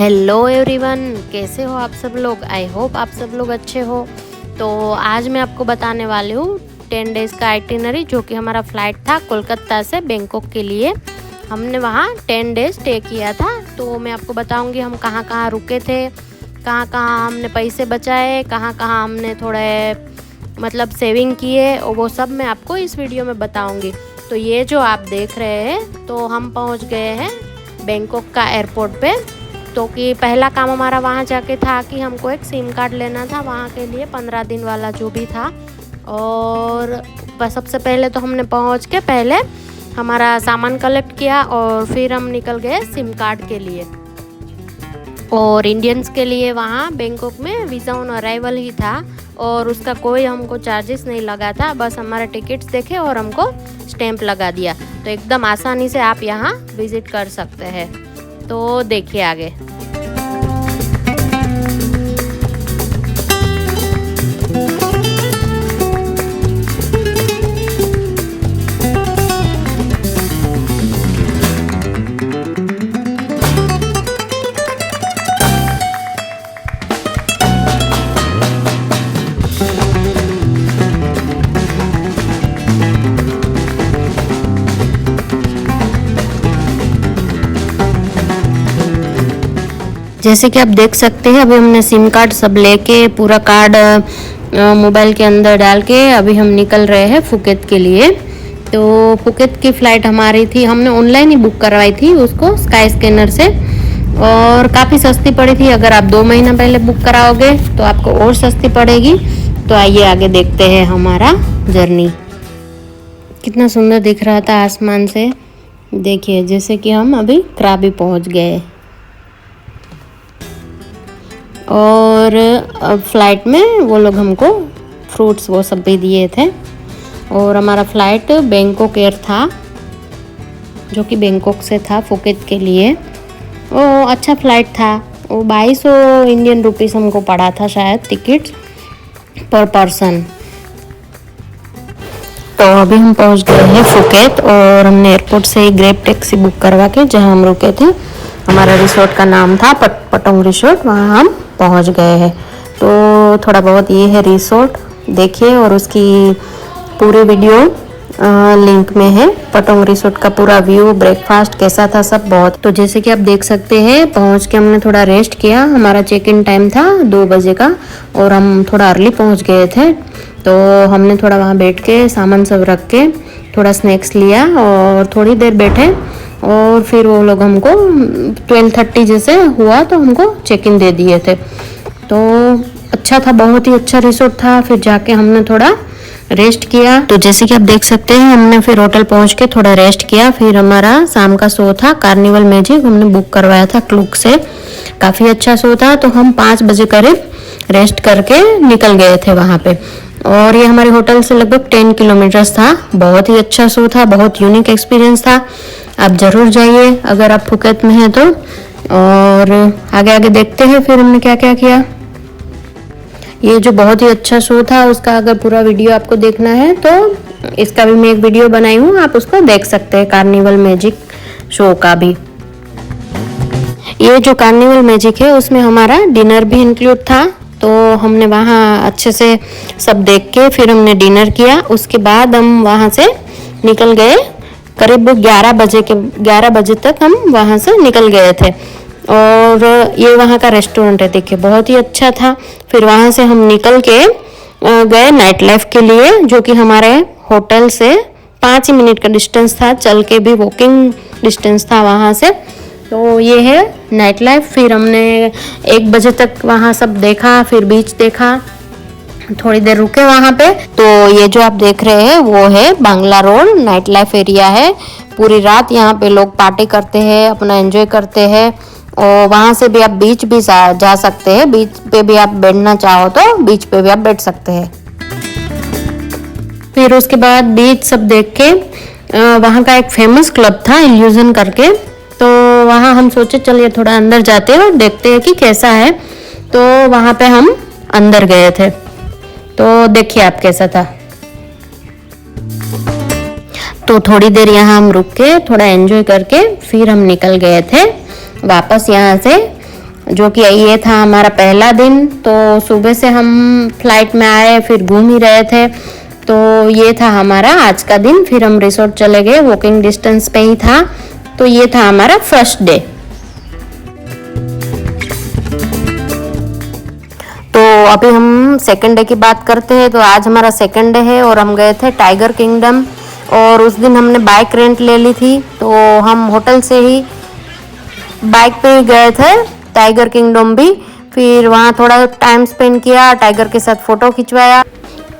Hello everyone, कैसे हो आप सब लोग। आई होप आप सब लोग अच्छे हो। तो आज मैं आपको बताने वाली हूँ 10 डेज़ का आइटिनरी, जो कि हमारा फ़्लाइट था कोलकाता से बैंकॉक के लिए। हमने वहाँ 10 डेज़ स्टे किया था। तो मैं आपको बताऊँगी हम कहाँ कहाँ रुके थे, कहाँ कहाँ हमने पैसे बचाए, कहाँ कहाँ हमने थोड़े मतलब सेविंग किए, और वो सब मैं आपको इस वीडियो में बताऊँगी। तो ये जो आप देख रहे हैं, तो हम पहुँच गए हैं बैंकॉक का एयरपोर्ट पे। तो कि पहला काम हमारा वहाँ जाके था कि हमको एक सिम कार्ड लेना था वहाँ के लिए, 15 दिन वाला जो भी था। और सबसे पहले तो हमने पहुँच के पहले हमारा सामान कलेक्ट किया और फिर हम निकल गए सिम कार्ड के लिए। और इंडियंस के लिए वहाँ बैंकॉक में वीज़ा ऑन अराइवल ही था और उसका कोई हमको चार्जेस नहीं लगा था। बस हमारा टिकट्स देखे और हमको स्टैंप लगा दिया। तो एकदम आसानी से आप यहाँ विज़िट कर सकते हैं। तो देखिए आगे। जैसे कि आप देख सकते हैं, अभी हमने सिम कार्ड सब लेके पूरा कार्ड मोबाइल के अंदर डाल के अभी हम निकल रहे हैं फुकेत के लिए। तो फुकेत की फ़्लाइट हमारी थी, हमने ऑनलाइन ही बुक करवाई थी उसको स्काई स्कैनर से, और काफ़ी सस्ती पड़ी थी। अगर आप 2 महीना पहले बुक कराओगे तो आपको और सस्ती पड़ेगी। तो आइए आगे देखते हैं हमारा जर्नी। कितना सुंदर दिख रहा था आसमान से। देखिए जैसे कि हम अभी क्राबी पहुँच गए। और फ्लाइट में वो लोग हमको फ्रूट्स वो सब भी दिए थे। और हमारा फ़्लाइट बैंकॉक एयर था, जो कि बैंकॉक से था फुकेत के लिए। वो अच्छा फ़्लाइट था। वो 2200 इंडियन रुपीस हमको पड़ा था शायद टिकट पर पर्सन। तो अभी हम पहुंच गए हैं फुकेत और हमने एयरपोर्ट से ही ग्रैब टैक्सी बुक करवा के जहां हम रुके थे, हमारा रिसोर्ट का नाम था पटोंग रिसोर्ट, वहाँ हम पहुंच गए हैं। तो थोड़ा बहुत ये है रिसोर्ट, देखिए। और उसकी पूरी वीडियो लिंक में है। पटोंग रिसोर्ट का पूरा व्यू, ब्रेकफास्ट कैसा था सब बहुत। तो जैसे कि आप देख सकते हैं, पहुंच के हमने थोड़ा रेस्ट किया। हमारा चेक इन टाइम था 2 बजे का और हम थोड़ा अर्ली पहुंच गए थे। तो हमने थोड़ा वहाँ बैठ के सामान सब रख के थोड़ा स्नैक्स लिया और थोड़ी देर बैठे। और फिर वो लोग हमको 12:30 जैसे हुआ तो हमको चेक इन दे दिए थे। तो अच्छा था, बहुत ही अच्छा रिसोर्ट था। फिर जाके हमने थोड़ा रेस्ट किया। तो जैसे कि आप देख सकते हैं, हमने फिर होटल पहुंच के थोड़ा रेस्ट किया। फिर हमारा शाम का शो था कार्निवल मैजिक, हमने बुक करवाया था क्लूक से। काफ़ी अच्छा शो था। तो हम 5 बजे करीब रेस्ट करके निकल गए थे वहाँ पे। और ये हमारे होटल से लगभग 10 किलोमीटर्स था। बहुत ही अच्छा शो था, बहुत यूनिक एक्सपीरियंस था। आप ज़रूर जाइए अगर आप फुकेत में हैं तो। और आगे आगे देखते हैं फिर हमने क्या क्या किया। ये जो बहुत ही अच्छा शो था, उसका अगर पूरा वीडियो आपको देखना है तो इसका भी मैं एक वीडियो बनाई हूँ, आप उसको देख सकते हैं, कार्निवल मैजिक शो का भी। ये जो कार्निवल मैजिक है उसमें हमारा डिनर भी इंक्लूड था। तो हमने वहाँ अच्छे से सब देख के फिर हमने डिनर किया। उसके बाद हम वहाँ से निकल गए। करीब 11 बजे तक हम वहाँ से निकल गए थे। और ये वहाँ का रेस्टोरेंट है, देखिए बहुत ही अच्छा था। फिर वहाँ से हम निकल के गए नाइट लाइफ के लिए, जो कि हमारे होटल से 5 ही मिनट का डिस्टेंस था, चल के भी वॉकिंग डिस्टेंस था वहाँ से। तो ये है नाइट लाइफ। फिर हमने 1 बजे तक वहाँ सब देखा, फिर बीच देखा, थोड़ी देर रुके वहाँ पे। तो ये जो आप देख रहे हैं वो है Bangla road, night life area है। पूरी रात यहाँ पे लोग पार्टी करते हैं, अपना एंजॉय करते हैं। और वहाँ से भी आप बीच भी जा सकते हैं। बीच पे भी आप बैठना चाहो तो बीच पे भी आप बैठ सकते हैं। फिर उसके बाद बीच सब देख के वहाँ का एक फेमस क्लब था इल्यूजन करके। तो वहाँ हम सोचे चलिए थोड़ा अंदर जाते हैं और देखते हैं कि कैसा है। तो वहाँ पे हम अंदर गए थे। तो देखिए आप कैसा था। तो थोड़ी देर यहाँ हम रुक के थोड़ा एंजॉय करके फिर हम निकल गए थे वापस यहाँ से जो कि ये था हमारा पहला दिन। तो सुबह से हम फ्लाइट में आए, फिर घूम ही रहे थे। तो ये था हमारा आज का दिन। फिर हम रिसोर्ट चले गए, वॉकिंग डिस्टेंस पे ही था। तो ये था हमारा फर्स्ट डे। तो अभी हम सेकंड डे की बात करते हैं। तो आज हमारा सेकंड डे है और हम गए थे टाइगर किंगडम। और उस दिन हमने बाइक रेंट ले ली थी, तो हम होटल से ही बाइक पे ही गए थे टाइगर किंगडम भी। फिर वहाँ थोड़ा टाइम स्पेंड किया, टाइगर के साथ फोटो खिंचवाया।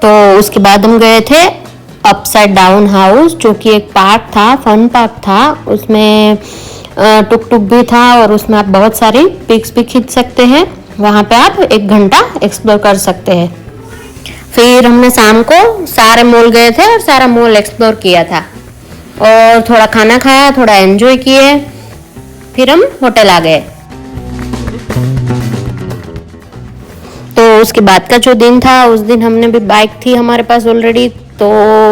तो उसके बाद हम गए थे अपसाइड डाउन हाउस, जो कि एक पार्क था, फन पार्क था। उसमें टुक टुक भी था और उसमें आप बहुत सारी पिक्स भी खींच सकते हैं। वहाँ पे आप 1 घंटा एक्सप्लोर कर सकते हैं। फिर हमने शाम को सारे मॉल गए थे और सारा मॉल एक्सप्लोर किया था और थोड़ा खाना खाया, थोड़ा एंजॉय किए। फिर हम होटल आ गए। तो उसके बाद का जो दिन था, उस दिन हमने भी बाइक थी हमारे पास ऑलरेडी। तो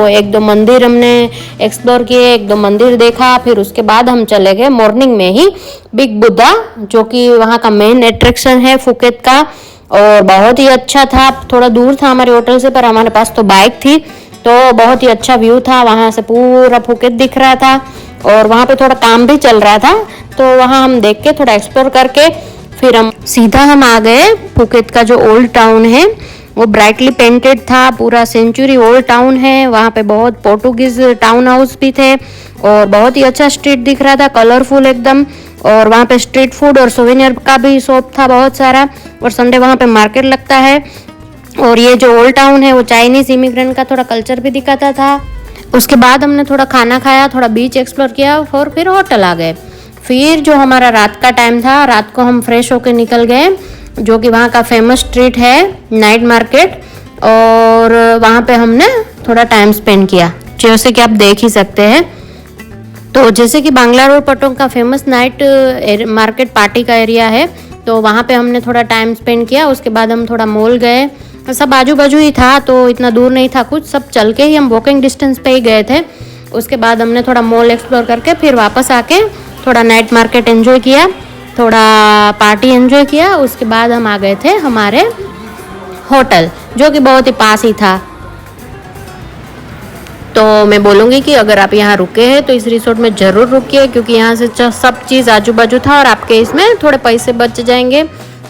1-2 मंदिर हमने एक्सप्लोर किए, 1-2 मंदिर देखा। फिर उसके बाद हम चले गए मॉर्निंग में ही बिग बुद्धा, जो कि वहाँ का मेन अट्रैक्शन है फुकेत का। और बहुत ही अच्छा था। थोड़ा दूर था हमारे होटल से, पर हमारे पास तो बाइक थी, तो बहुत ही अच्छा व्यू था। वहाँ से पूरा फुकेत दिख रहा था और वहाँ पे थोड़ा काम भी चल रहा था। तो वहाँ हम देख के थोड़ा एक्सप्लोर करके फिर हम सीधा आ गए फुकेत का जो ओल्ड टाउन है। वो ब्राइटली पेंटेड था, पूरा सेंचुरी ओल्ड टाउन है। वहाँ पे बहुत पोर्टुगीज टाउन हाउस भी थे और बहुत ही अच्छा स्ट्रीट दिख रहा था, कलरफुल एकदम। और वहाँ पे स्ट्रीट फूड और सोवेनियर का भी शॉप था बहुत सारा। और संडे वहाँ पे मार्केट लगता है। और ये जो ओल्ड टाउन है वो चाइनीज इमिग्रेंट का थोड़ा कल्चर भी दिखाता था। उसके बाद हमने थोड़ा खाना खाया, थोड़ा बीच एक्सप्लोर किया और फिर होटल आ गए। फिर जो हमारा रात का टाइम था, रात को हम फ्रेश होके निकल गए, जो कि वहाँ का फेमस स्ट्रीट है नाइट मार्केट। और वहाँ पे हमने थोड़ा टाइम स्पेंड किया, जैसे कि आप देख ही सकते हैं। तो जैसे कि बांग्ला रोड पटोंग का फेमस नाइट मार्केट पार्टी का एरिया है, तो वहाँ पे हमने थोड़ा टाइम स्पेंड किया। उसके बाद हम थोड़ा मॉल गए। सब आजू बाजू ही था, तो इतना दूर नहीं था कुछ, सब चल के ही हम वॉकिंग डिस्टेंस पे ही गए थे। उसके बाद हमने थोड़ा मॉल एक्सप्लोर करके फिर वापस आके थोड़ा नाइट मार्केट एंजॉय किया, थोड़ा पार्टी एंजॉय किया। उसके बाद हम आ गए थे हमारे होटल, जो कि बहुत ही पास ही था। तो मैं बोलूँगी कि अगर आप यहाँ रुके हैं तो इस रिसोर्ट में ज़रूर रुकिए, क्योंकि यहाँ से सब चीज़ आजू बाजू था और आपके इसमें थोड़े पैसे बच जाएंगे,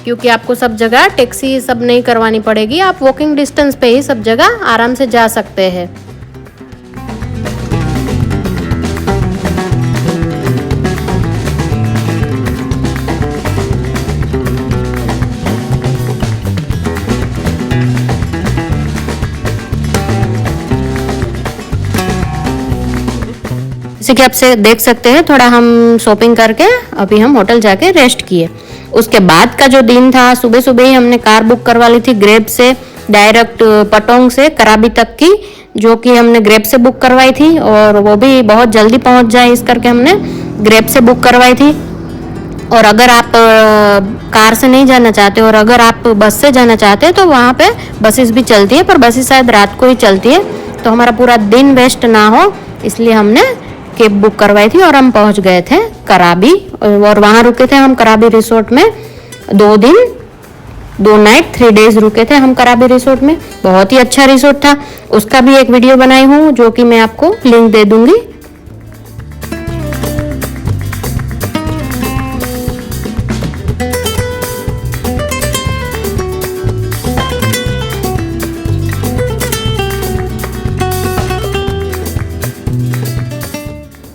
क्योंकि आपको सब जगह टैक्सी सब नहीं करवानी पड़ेगी। आप वॉकिंग डिस्टेंस पे ही सब जगह आराम से जा सकते हैं। जैसे कि आप देख सकते हैं, थोड़ा हम शॉपिंग करके अभी हम होटल जाके रेस्ट किए। उसके बाद का जो दिन था, सुबह सुबह ही हमने कार बुक करवा ली थी ग्रेब से, डायरेक्ट पटोंग से कराबी तक की, जो कि हमने ग्रेब से बुक करवाई थी। और वो भी बहुत जल्दी पहुंच जाए इस करके हमने ग्रेब से बुक करवाई थी। और अगर आप कार से नहीं जाना चाहते और अगर आप बस से जाना चाहते हैं तो वहाँ पे बसेस भी चलती है, पर बसेस शायद रात को ही चलती है। तो हमारा पूरा दिन वेस्ट ना हो, इसलिए हमने कैब बुक करवाई थी और हम पहुंच गए थे कराबी। और वहाँ रुके थे हम कराबी रिसोर्ट में 2 दिन 2 नाइट 3 डेज रुके थे हम कराबी रिसोर्ट में। बहुत ही अच्छा रिसोर्ट था, उसका भी एक वीडियो बनाई हूँ, जो कि मैं आपको लिंक दे दूंगी।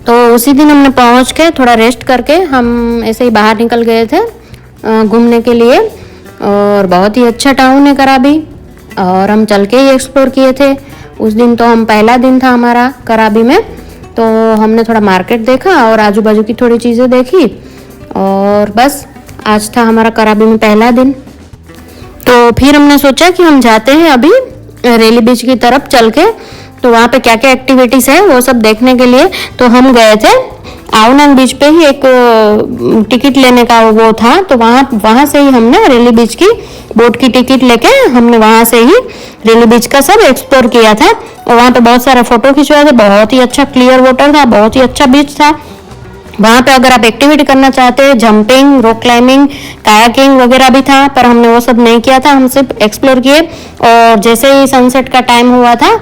तो उसी दिन हमने पहुंच के थोड़ा रेस्ट करके हम ऐसे ही बाहर निकल गए थे घूमने के लिए। और बहुत ही अच्छा टाउन है कराबी, और हम चल के ही एक्सप्लोर किए थे। उस दिन तो हम पहला दिन था हमारा कराबी में, तो हमने थोड़ा मार्केट देखा और आजू बाजू की थोड़ी चीज़ें देखी। और बस आज था हमारा कराबी में पहला दिन। तो फिर हमने सोचा कि हम जाते हैं अभी रेली बीच की तरफ चल के, तो वहाँ पे क्या क्या एक्टिविटीज़ है वो सब देखने के लिए। तो हम गए थे आवनांग बीच पे ही, एक टिकट लेने का वो था, तो वहाँ से ही हमने रेली बीच की बोट की टिकट लेके हमने वहाँ से ही रेली बीच का सब एक्सप्लोर किया था। और वहाँ पे बहुत सारा फोटो खिंचवाए थे, बहुत ही अच्छा क्लियर वाटर था, बहुत ही अच्छा बीच था। वहाँ पे अगर आप एक्टिविटी करना चाहते हैं, जंपिंग, रॉक क्लाइंबिंग, कायाकिंग वगैरह भी था, पर हमने वो सब नहीं किया था, हम सिर्फ एक्सप्लोर किए। और जैसे ही सनसेट का टाइम हुआ था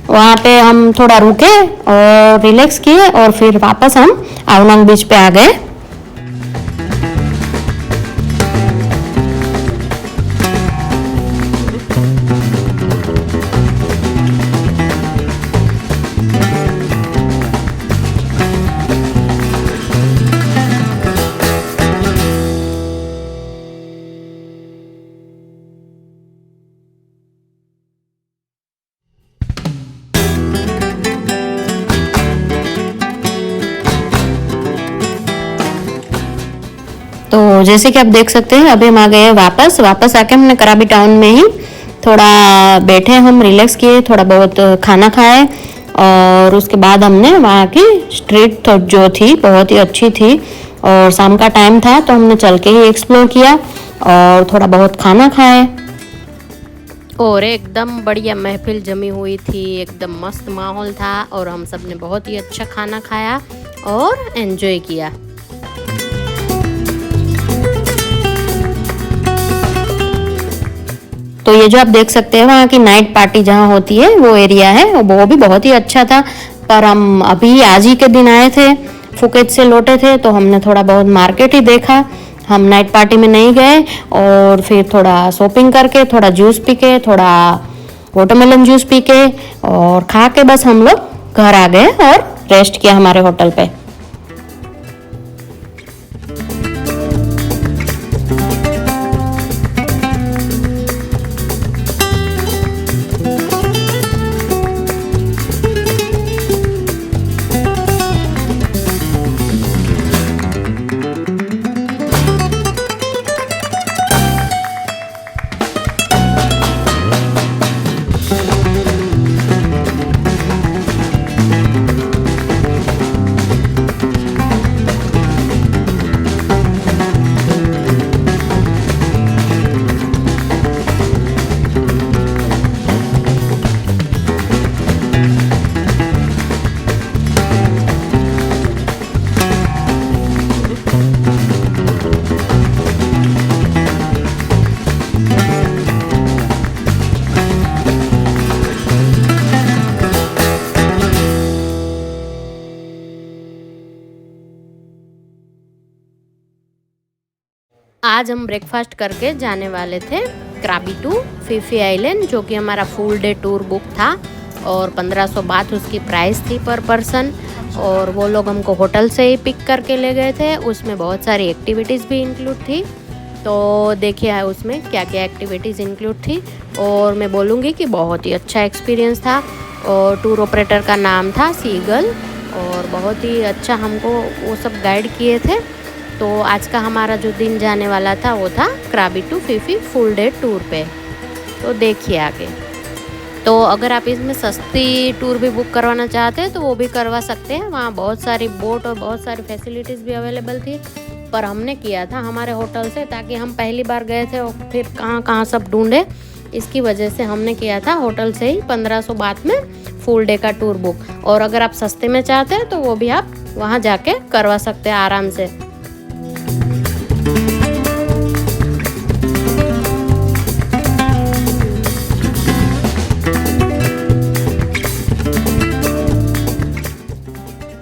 वहाँ पे हम थोड़ा रुके और रिलैक्स किए और फिर वापस हम आवनांग बीच पे आ गए। तो जैसे कि आप देख सकते हैं अभी हम आ गए हैं वापस आके हमने कराबी टाउन में ही थोड़ा बैठे, हम रिलैक्स किए, थोड़ा बहुत खाना खाए और उसके बाद हमने वहाँ की स्ट्रीट जो थी बहुत ही अच्छी थी और शाम का टाइम था तो हमने चल के ही एक्सप्लोर किया और थोड़ा बहुत खाना खाए और एकदम बढ़िया महफिल जमी हुई थी, एकदम मस्त माहौल था और हम सब ने बहुत ही अच्छा खाना खाया और एंजॉय किया। तो ये जो आप देख सकते हैं वहाँ की नाइट पार्टी जहाँ होती है वो एरिया है, वो भी बहुत ही अच्छा था। पर हम अभी आज ही के दिन आए थे, फुकेत से लौटे थे, तो हमने थोड़ा बहुत मार्केट ही देखा, हम नाइट पार्टी में नहीं गए। और फिर थोड़ा शॉपिंग करके, थोड़ा जूस पी के, थोड़ा वाटरमेलन जूस पी के और खा के बस हम लोग घर आ गए और रेस्ट किया हमारे होटल पे। आज हम ब्रेकफास्ट करके जाने वाले थे क्राबी टू फी फी आइलैंड, जो कि हमारा फुल डे टूर बुक था और 1500 बात उसकी प्राइस थी पर पर्सन। और वो लोग हमको होटल से ही पिक करके ले गए थे, उसमें बहुत सारी एक्टिविटीज़ भी इंक्लूड थी। तो देखिए उसमें क्या क्या एक्टिविटीज़ इंक्लूड थी और मैं बोलूँगी कि बहुत ही अच्छा एक्सपीरियंस था। और टूर ऑपरेटर का नाम था सीगल और बहुत ही अच्छा हमको वो सब गाइड किए थे। तो आज का हमारा जो दिन जाने वाला था वो था Krabi to Phi Phi full day tour पे। तो देखिए आगे। तो अगर आप इसमें सस्ती टूर भी बुक करवाना चाहते हैं तो वो भी करवा सकते हैं, वहाँ बहुत सारी बोट और बहुत सारी फैसिलिटीज़ भी अवेलेबल थी। पर हमने किया था हमारे होटल से, ताकि हम पहली बार गए थे और फिर कहाँ कहाँ सब ढूंढे, इसकी वजह से हमने किया था होटल से ही 1500 बात में फुल डे का टूर बुक। और अगर आप सस्ते में चाहते हैं तो वो भी आप वहाँ जाके करवा सकते हैं आराम से।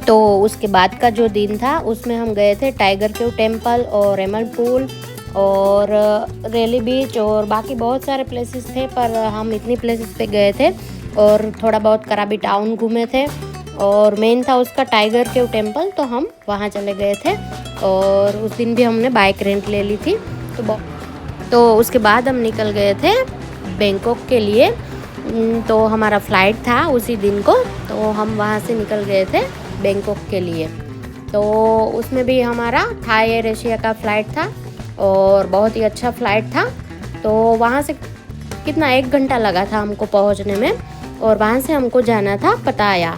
तो उसके बाद का जो दिन था उसमें हम गए थे टाइगर केव टेम्पल और एमरल्ड पूल और रेली बीच और बाकी बहुत सारे प्लेसेस थे, पर हम इतनी प्लेसेस पे गए थे और थोड़ा बहुत कराबी टाउन घूमे थे। और मेन था उसका टाइगर केव टेम्पल, तो हम वहाँ चले गए थे। और उस दिन भी हमने बाइक रेंट ले ली थी। तो उसके बाद हम निकल गए थे बैंकॉक के लिए। तो हमारा फ़्लाइट था उसी दिन को, तो हम वहाँ से निकल गए थे बैंकॉक के लिए। तो उसमें भी हमारा थाई एयर एशिया का फ़्लाइट था और बहुत ही अच्छा फ़्लाइट था। तो वहाँ से कितना 1 घंटा लगा था हमको पहुँचने में और वहाँ से हमको जाना था पटाया।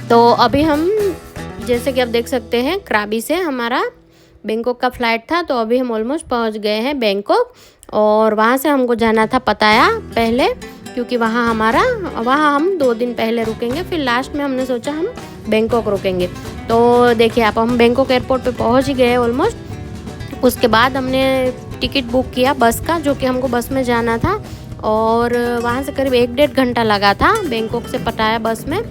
तो अभी हम जैसे कि आप देख सकते हैं क्राबी से हमारा बैंकॉक का फ़्लाइट था, तो अभी हम ऑलमोस्ट पहुंच गए हैं बैंकॉक। और वहाँ से हमको जाना था पटाया पहले क्योंकि वहाँ हम 2 दिन पहले रुकेंगे, फिर लास्ट में हमने सोचा हम बैंकॉक रुकेंगे। तो देखिए आप, हम बैंकॉक एयरपोर्ट पे पहुँच ही गए ऑलमोस्ट। उसके बाद हमने टिकट बुक किया बस का, जो कि हमको बस में जाना था, और वहाँ से करीब 1-1.5 घंटा लगा था बैंकॉक से पटाया बस में।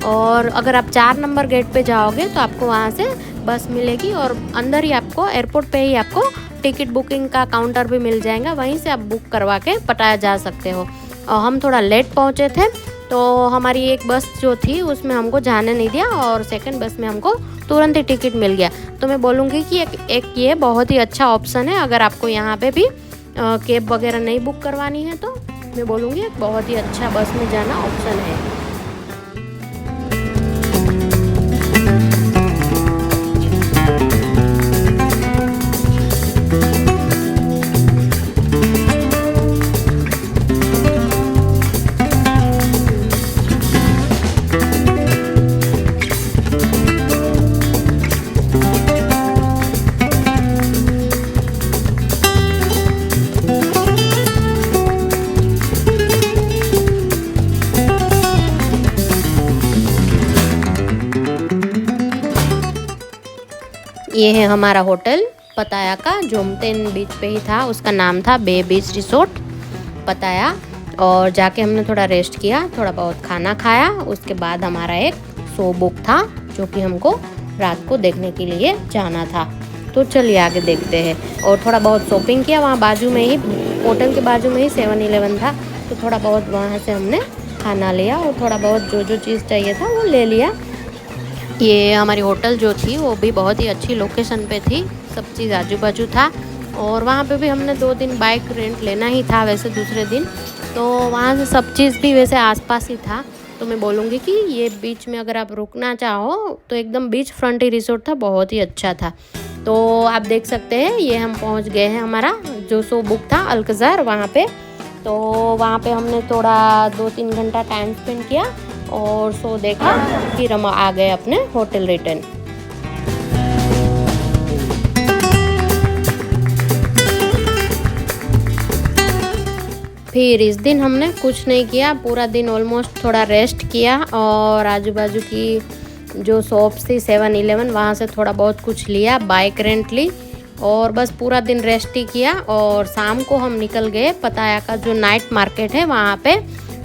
और अगर आप 4 नंबर गेट पे जाओगे तो आपको वहाँ से बस मिलेगी, और अंदर ही आपको एयरपोर्ट पे ही आपको टिकट बुकिंग का काउंटर भी मिल जाएगा, वहीं से आप बुक करवा के पटाया जा सकते हो। और हम थोड़ा लेट पहुँचे थे, तो हमारी एक बस जो थी उसमें हमको जाने नहीं दिया, और सेकंड बस में हमको तुरंत ही टिकट मिल गया। तो मैं बोलूँगी कि एक ये बहुत ही अच्छा ऑप्शन है। अगर आपको यहाँ पे भी कैब वगैरह नहीं बुक करवानी है तो मैं बोलूँगी एक बहुत ही अच्छा बस में जाना ऑप्शन है। ये है हमारा होटल पताया का, जोमतेन बीच पे ही था, उसका नाम था बे बीच रिसोर्ट पताया। और जाके हमने थोड़ा रेस्ट किया, थोड़ा बहुत खाना खाया, उसके बाद हमारा एक शो बुक था जो कि हमको रात को देखने के लिए जाना था। तो चलिए आगे देखते हैं। और थोड़ा बहुत शॉपिंग किया, वहाँ बाजू में ही, होटल के बाजू में ही 7-Eleven था, तो थोड़ा बहुत वहाँ से हमने खाना लिया और थोड़ा बहुत जो जो चीज़ चाहिए था वो ले लिया। ये हमारी होटल जो थी वो भी बहुत ही अच्छी लोकेशन पे थी, सब चीज़ आजू बाजू था। और वहाँ पे भी हमने 2 दिन बाइक रेंट लेना ही था वैसे दूसरे दिन, तो वहाँ से सब चीज़ भी वैसे आसपास ही था। तो मैं बोलूँगी कि ये बीच में अगर आप रुकना चाहो तो एकदम बीच फ्रंट ही रिसोर्ट था, बहुत ही अच्छा था। तो आप देख सकते हैं ये हम पहुँच गए हैं, हमारा जो शो बुक था अल्कजार वहाँ पे। तो वहाँ पे हमने थोड़ा 2-3 घंटा टाइम स्पेंड किया और शो देखा, फिर हम आ गए अपने होटल रिटर्न। फिर इस दिन हमने कुछ नहीं किया, पूरा दिन ऑलमोस्ट थोड़ा रेस्ट किया और आजू बाजू की जो शॉप्स थी 7-Eleven वहाँ से थोड़ा बहुत कुछ लिया, बाइक रेंट ली और बस पूरा दिन रेस्ट ही किया। और शाम को हम निकल गए पताया का जो नाइट मार्केट है वहाँ पे,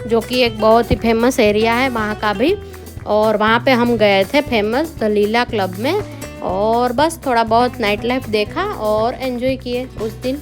जो कि एक बहुत ही फेमस एरिया है वहाँ का भी। और वहाँ पे हम गए थे फेमस द लीला क्लब में, और बस थोड़ा बहुत नाइट लाइफ देखा और एंजॉय किए उस दिन।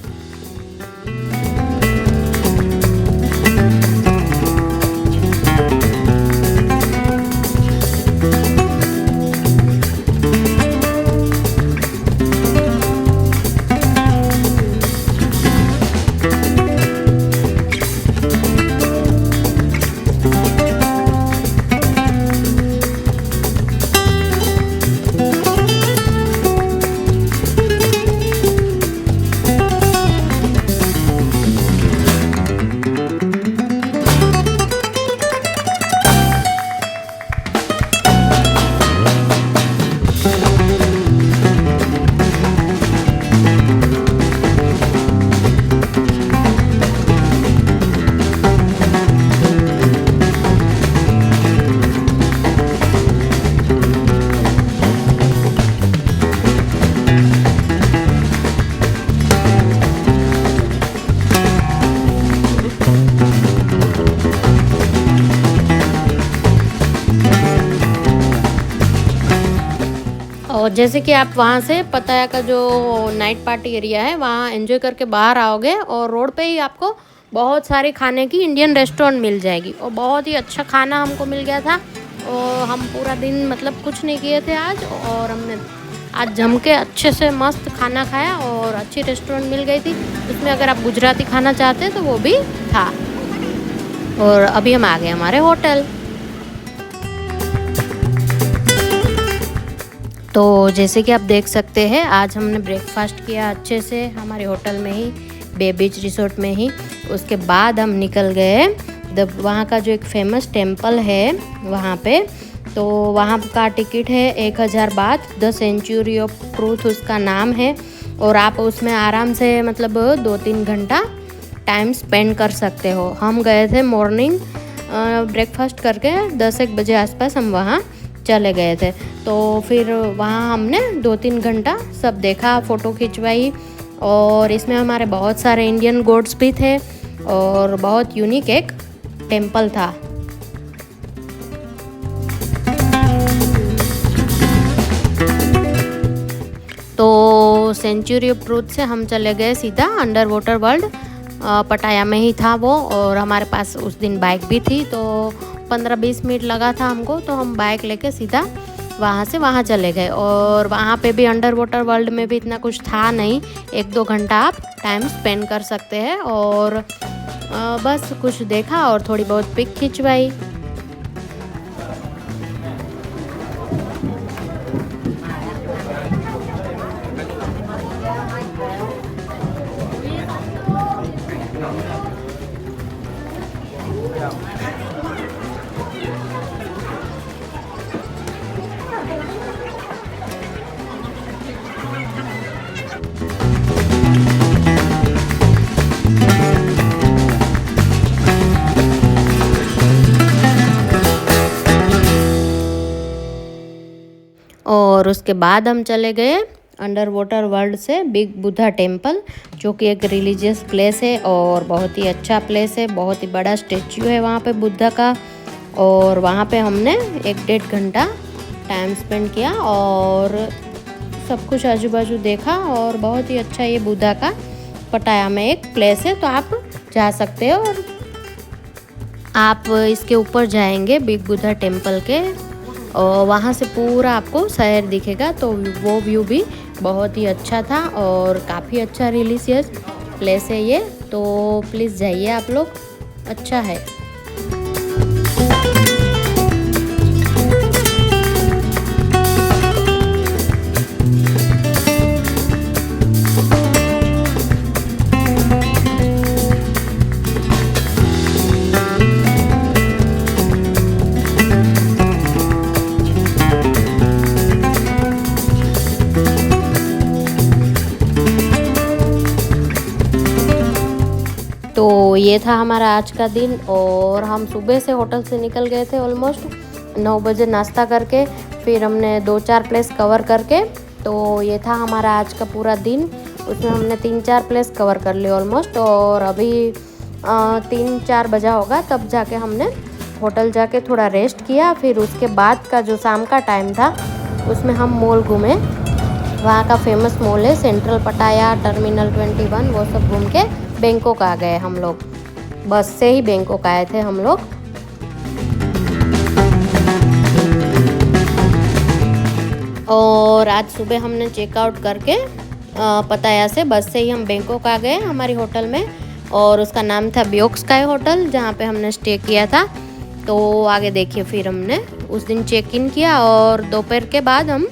और जैसे कि आप वहाँ से पताया का जो नाइट पार्टी एरिया है वहाँ एंजॉय करके बाहर आओगे और रोड पे ही आपको बहुत सारे खाने की इंडियन रेस्टोरेंट मिल जाएगी, और बहुत ही अच्छा खाना हमको मिल गया था। और हम पूरा दिन मतलब कुछ नहीं किए थे आज, और हमने आज जम के अच्छे से मस्त खाना खाया और अच्छी रेस्टोरेंट मिल गई थी उसमें। अगर आप गुजराती खाना चाहते तो वो भी था। और अभी हम आ गए हमारे होटल। तो जैसे कि आप देख सकते हैं आज हमने ब्रेकफास्ट किया अच्छे से हमारे होटल में ही, बे बीच रिसोर्ट में ही। उसके बाद हम निकल गए वहाँ का जो एक फेमस टेम्पल है वहाँ पे, तो वहाँ का टिकट है 1000 बात, द सेंचुरी ऑफ ट्रूथ उसका नाम है। और आप उसमें आराम से मतलब 2-3 घंटा टाइम स्पेंड कर सकते हो। हम गए थे मॉर्निंग ब्रेकफास्ट करके 10-1 बजे आसपास हम वहाँ चले गए थे। तो फिर वहाँ हमने 2-3 घंटा सब देखा, फ़ोटो खिंचवाई, और इसमें हमारे बहुत सारे इंडियन गोड्स भी थे और बहुत यूनिक एक टेम्पल था। तो सेंचुरी ऑफ ट्रूथ से हम चले गए सीधा अंडर वाटर वर्ल्ड। पटाया में ही था वो, और हमारे पास उस दिन बाइक भी थी, तो 15-20 मिनट लगा था हमको, तो हम बाइक लेके सीधा वहाँ से वहाँ चले गए। और वहाँ पे भी अंडर वाटर वर्ल्ड में भी इतना कुछ था नहीं, 1-2 घंटा आप टाइम स्पेंड कर सकते हैं, और बस कुछ देखा और थोड़ी बहुत पिक खिंचवाई। और उसके बाद हम चले गए अंडर वाटर वर्ल्ड से बिग बुद्धा टेम्पल, जो कि एक रिलीजियस प्लेस है और बहुत ही अच्छा प्लेस है। बहुत ही बड़ा स्टेच्यू है वहाँ पे बुद्धा का, और वहाँ पे हमने 1-1.5 घंटा टाइम स्पेंड किया और सब कुछ आजू बाजू देखा। और बहुत ही अच्छा ये बुद्धा का पटाया में एक प्लेस है, तो आप जा सकते हो। और आप इसके ऊपर जाएंगे बिग बुद्धा टेम्पल के, और वहाँ से पूरा आपको शहर दिखेगा, तो वो व्यू भी बहुत ही अच्छा था और काफ़ी अच्छा रिलीजियस प्लेस है ये। तो प्लीज़ जाइए आप लोग, अच्छा है। तो ये था हमारा आज का दिन, और हम सुबह से होटल से निकल गए थे ऑलमोस्ट 9 बजे नाश्ता करके। फिर हमने 2-4 प्लेस कवर करके, तो ये था हमारा आज का पूरा दिन। उसमें हमने 3-4 प्लेस कवर कर लिए ऑलमोस्ट, और अभी 3-4 बजा होगा तब जाके हमने होटल जाके थोड़ा रेस्ट किया। फिर उसके बाद का जो शाम का टाइम था उसमें हम मॉल घूमे। वहाँ का फेमस मॉल है सेंट्रल पटाया, टर्मिनल 21, वो सब घूम के बैंकॉक आ गए हम लोग। बस से ही बैंकॉक आए थे हम लोग। और आज सुबह हमने चेकआउट करके पटाया से बस से ही हम बैंकॉक आ गए हमारी होटल में, और उसका नाम था बियोक स्काई होटल, जहाँ पे हमने स्टे किया था। तो आगे देखिए, फिर हमने उस दिन चेक इन किया और दोपहर के बाद हम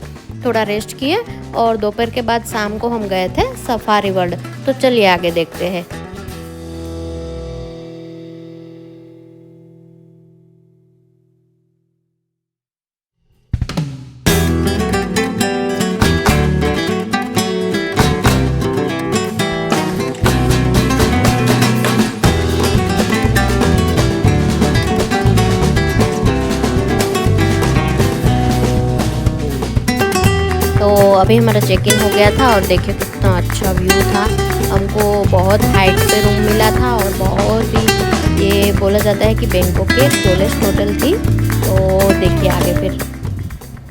थोड़ा रेस्ट किए, और दोपहर के बाद शाम को हम गए थे सफारी वर्ल्ड। तो चलिए आगे देखते हैं। तो अभी हमारा चेक इन हो गया था, और देखिए कितना अच्छा व्यू था। हमको बहुत हाइट पे रूम मिला था, और बहुत ही, ये बोला जाता है कि बैंकॉक की एक टॉलेस्ट होटल थी। तो देखिए आगे फिर,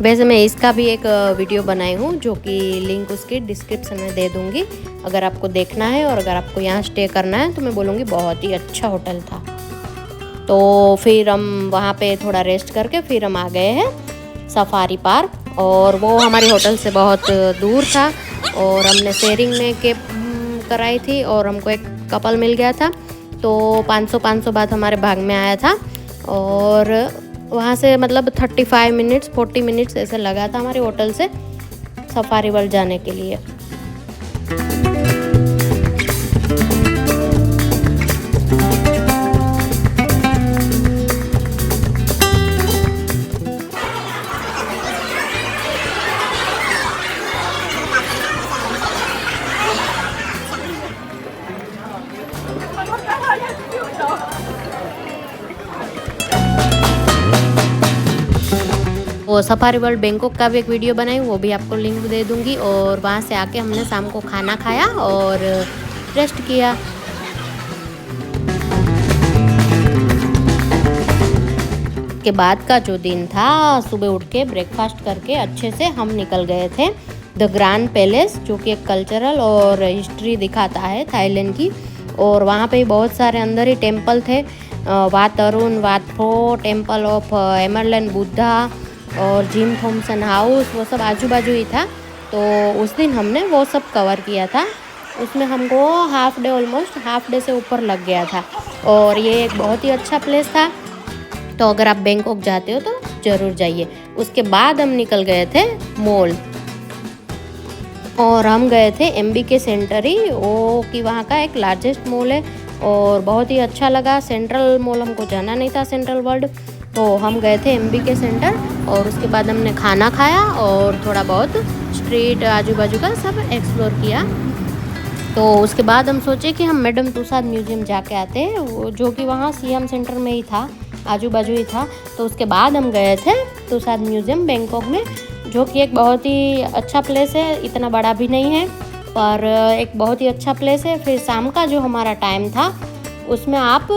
वैसे मैं इसका भी एक वीडियो बनाई हूँ, जो कि लिंक उसकी डिस्क्रिप्शन में दे दूँगी अगर आपको देखना है। और अगर आपको यहाँ स्टे करना है तो मैं बोलूँगी बहुत ही अच्छा होटल था। तो फिर हम वहाँ पे थोड़ा रेस्ट करके फिर हम आ गए हैं सफारी पार्क, और वो हमारी होटल से बहुत दूर था, और हमने शेयरिंग में कैब कराई थी, और हमको एक कपल मिल गया था। तो 500 बात हमारे भाग में आया था, और वहाँ से मतलब 35 मिनट्स 40 मिनट्स ऐसे लगा था हमारे होटल से सफारी वर्ल्ड जाने के लिए। वो सफारी वर्ल्ड बैंकॉक का भी एक वीडियो बनाई, वो भी आपको लिंक दे दूँगी। और वहाँ से आके हमने शाम को खाना खाया और रेस्ट किया। के बाद का जो दिन था, सुबह उठ के ब्रेकफास्ट करके अच्छे से हम निकल गए थे द ग्रैंड पैलेस, जो कि एक कल्चरल और हिस्ट्री दिखाता है थाईलैंड की। और वहाँ पे बहुत सारे अंदर ही टेम्पल थे, वात अरुण, वात फो, टेम्पल ऑफ एमरलैंड बुद्धा और जिम थॉम्सन हाउस, वो सब आजू बाजू ही था। तो उस दिन हमने वो सब कवर किया था। उसमें हमको ऑलमोस्ट हाफ डे से ऊपर लग गया था। और ये एक बहुत ही अच्छा प्लेस था, तो अगर आप बैंकॉक जाते हो तो ज़रूर जाइए। उसके बाद हम निकल गए थे मॉल, और हम गए थे MBK सेंटर ही, वो कि वहाँ का एक लार्जेस्ट मॉल है और बहुत ही अच्छा लगा। सेंट्रल मॉल हमको जाना नहीं था, सेंट्रल वर्ल्ड, तो हम गए थे MBK सेंटर। और उसके बाद हमने खाना खाया और थोड़ा बहुत स्ट्रीट आजू बाजू का सब एक्सप्लोर किया। तो उसके बाद हम सोचे कि हम मैडम तुसाद म्यूज़ियम जाके आते हैं, वो जो कि वहाँ सियाम सेंटर में ही था, आजू बाजू ही था। तो उसके बाद हम गए थे तुसाद म्यूज़ियम बैंकॉक में, जो कि एक बहुत ही अच्छा प्लेस है। इतना बड़ा भी नहीं है पर एक बहुत ही अच्छा प्लेस है। फिर शाम का जो हमारा टाइम था, उसमें आप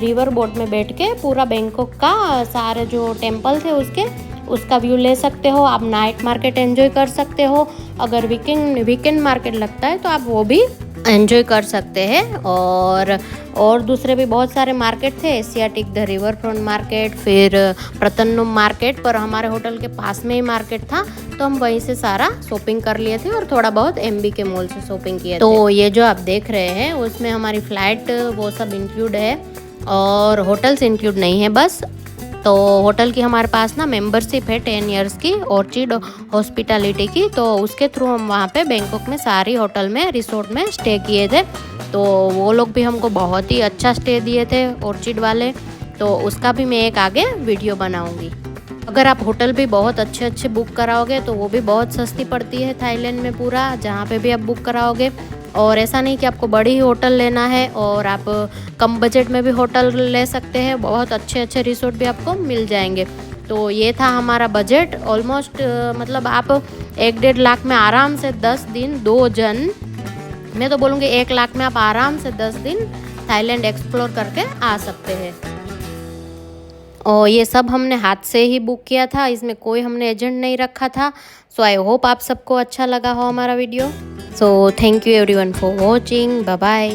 रिवर बोट में बैठ के पूरा बैंकॉक का सारे जो टेम्पल थे उसका व्यू ले सकते हो। आप नाइट मार्केट एंजॉय कर सकते हो। अगर वीकेंड मार्केट लगता है तो आप वो भी एंजॉय कर सकते हैं। और दूसरे भी बहुत सारे मार्केट थे, Asiatic the river front market, फिर प्रतन्नुम मार्केट, पर हमारे होटल के पास में ही मार्केट था तो हम वहीं से सारा शॉपिंग कर लिए थे और थोड़ा बहुत MBK मॉल से शॉपिंग किए थे। तो ये जो आप देख रहे हैं उसमें हमारी फ़्लाइट वो सब इंक्लूड है और होटल्स इंक्लूड नहीं है बस। तो होटल की हमारे पास ना मेंबरशिप है 10 इयर्स की, ऑर्चिड हॉस्पिटैलिटी की। तो उसके थ्रू हम वहाँ पे बैंकॉक में सारी होटल में रिसोर्ट में स्टे किए थे। तो वो लोग भी हमको बहुत ही अच्छा स्टे दिए थे, ऑर्चिड वाले। तो उसका भी मैं एक आगे वीडियो बनाऊँगी। अगर आप होटल भी बहुत अच्छे अच्छे बुक कराओगे तो वो भी बहुत सस्ती पड़ती है थाईलैंड में पूरा, जहाँ पे भी आप बुक कराओगे। और ऐसा नहीं कि आपको बड़ी ही होटल लेना है, और आप कम बजट में भी होटल ले सकते हैं। बहुत अच्छे अच्छे रिसोर्ट भी आपको मिल जाएंगे। तो ये था हमारा बजट ऑलमोस्ट, मतलब आप 1-1.5 लाख में आराम से 10 दिन 2 जन, मैं तो बोलूँगी 1 लाख में आप आराम से 10 दिन थाईलैंड एक्सप्लोर करके आ सकते हैं। और ये सब हमने हाथ से ही बुक किया था, इसमें कोई हमने एजेंट नहीं रखा था। सो आई होप आप सबको अच्छा लगा हो हमारा video. So thank you everyone for watching, bye bye.